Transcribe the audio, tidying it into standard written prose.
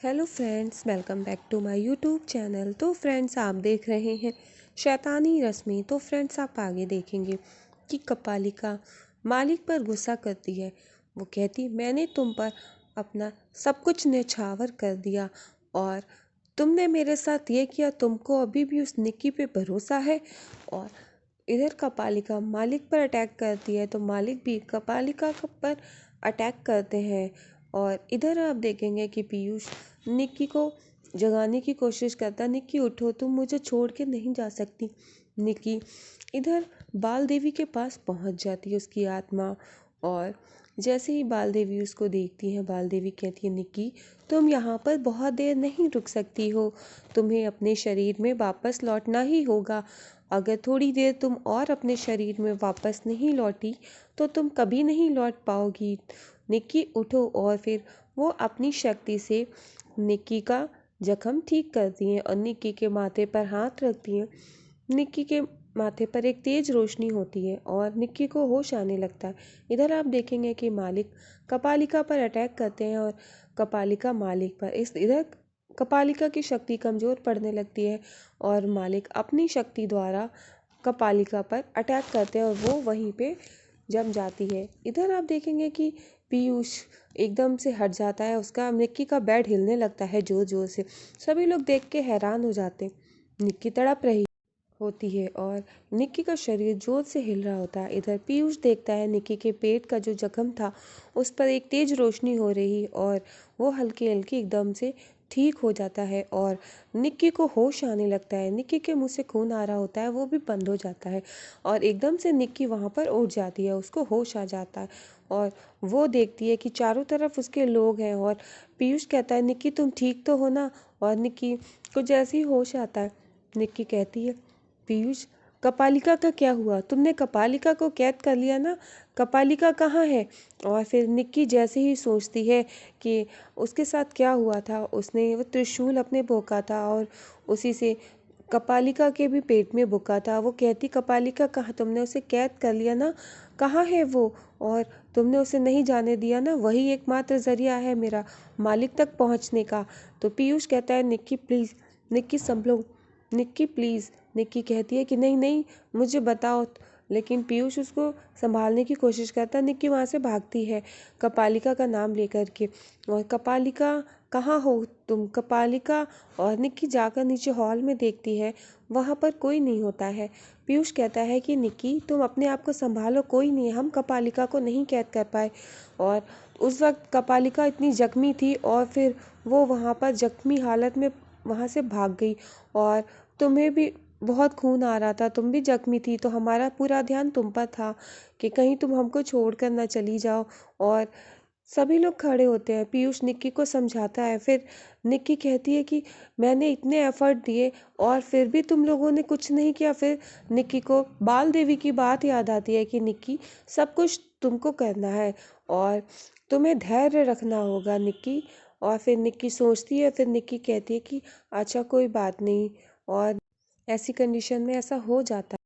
Hello friends, welcome back to my YouTube channel. तो friends, आप देख रहे हैं शैतानी रस्में। तो फ्रेंड्स, आप आगे देखेंगे कि कपालिका मालिक पर गुस्सा करती है। वो कहती, मैंने तुम पर अपना सब कुछ न्यौछावर कर दिया और तुमने मेरे साथ ये किया। तुमको अभी भी उस निक्की पे भरोसा है। और इधर कपालिका मालिक पर अटैक करती है तो मालिक भी कपालिका पर अटैक करते हैं। और इधर आप देखेंगे कि पीयूष निक्की को जगाने की कोशिश करता है। निक्की उठो, तुम मुझे छोड़ के नहीं जा सकती। निक्की इधर बाल देवी के पास पहुंच जाती है, उसकी आत्मा। और जैसे ही बाल देवी उसको देखती है, बाल देवी कहती है, निक्की तुम यहाँ पर बहुत देर नहीं रुक सकती हो। तुम्हें अपने शरीर में वापस लौटना ही होगा। अगर थोड़ी देर तुम और अपने शरीर में वापस नहीं लौटी तो तुम कभी नहीं लौट पाओगी। निक्की उठो। और फिर वो अपनी शक्ति से निक्की का जख्म ठीक करती हैं और निक्की के माथे पर हाथ रखती हैं। निक्की के माथे पर एक तेज रोशनी होती है और निक्की को होश आने लगता है। इधर आप देखेंगे कि मालिक कपालिका पर अटैक करते हैं और कपालिका मालिक पर इधर कपालिका की शक्ति कमज़ोर पड़ने लगती है और मालिक अपनी शक्ति द्वारा कपालिका पर अटैक करते हैं और वो वहीं पे जम जाती है। इधर आप देखेंगे कि पीयूष एकदम से हट जाता है, उसका निक्की का बेड हिलने लगता है जोर जोर से। सभी लोग देख के हैरान हो जाते हैं। निक्की तड़प रही होती है और निक्की का शरीर जोर से हिल रहा होता है। इधर पीयूष देखता है निक्की के पेट का जो जख्म था उस पर एक तेज रोशनी हो रही और वो हल्की हल्की एकदम से ठीक हो जाता है और निक्की को होश आने लगता है। निक्की के मुंह से खून आ रहा होता है, वो भी बंद हो जाता है और एकदम से निक्की वहाँ पर उठ जाती है, उसको होश आ जाता है। और वो देखती है कि चारों तरफ उसके लोग हैं और पीयूष कहता है, निक्की तुम ठीक तो हो ना। और निक्की को जैसे ही होश आता है, निक्की कहती है, पीयूष कपालिका का क्या हुआ? तुमने कपालिका को कैद कर लिया ना, कपालिका कहाँ है? और फिर निक्की जैसे ही सोचती है कि उसके साथ क्या हुआ था, उसने वो त्रिशूल अपने भोंका था और उसी से कपालिका के भी पेट में भुका था। वो कहती, कपालिका कहाँ? तुमने उसे कैद कर लिया ना, कहाँ है वो? और तुमने उसे नहीं जाने दिया ना, वही एकमात्र जरिया है मेरा मालिक तक पहुंचने का। तो पीयूष कहता है, निक्की प्लीज़, निक्की संभलो, निक्की प्लीज़। निक्की कहती है कि नहीं नहीं, मुझे बताओ। लेकिन पीयूष उसको संभालने की कोशिश करता है। निक्की वहाँ से भागती है कपालिका का नाम लेकर के। और कपालिका कहाँ हो तुम, कपालिका? और निक्की जाकर नीचे हॉल में देखती है, वहाँ पर कोई नहीं होता है। पीयूष कहता है कि निक्की तुम अपने आप को संभालो, कोई नहीं है, हम कपालिका को नहीं कैद कर पाए। और उस वक्त कपालिका इतनी जख्मी थी और फिर वो वहाँ पर जख्मी हालत में वहाँ से भाग गई और तुम्हें भी बहुत खून आ रहा था, तुम भी जख्मी थी, तो हमारा पूरा ध्यान तुम पर था कि कहीं तुम हमको छोड़कर ना चली जाओ। और सभी लोग खड़े होते हैं। पीयूष निक्की को समझाता है। फिर निक्की कहती है कि मैंने इतने एफर्ट दिए और फिर भी तुम लोगों ने कुछ नहीं किया। फिर निक्की को बाल देवी की बात याद आती है कि निक्की सब कुछ तुमको करना है और तुम्हें धैर्य रखना होगा निक्की। और फिर निक्की सोचती है, फिर निक्की कहती है कि अच्छा कोई बात नहीं। और ऐसी कंडीशन में ऐसा हो जाता है।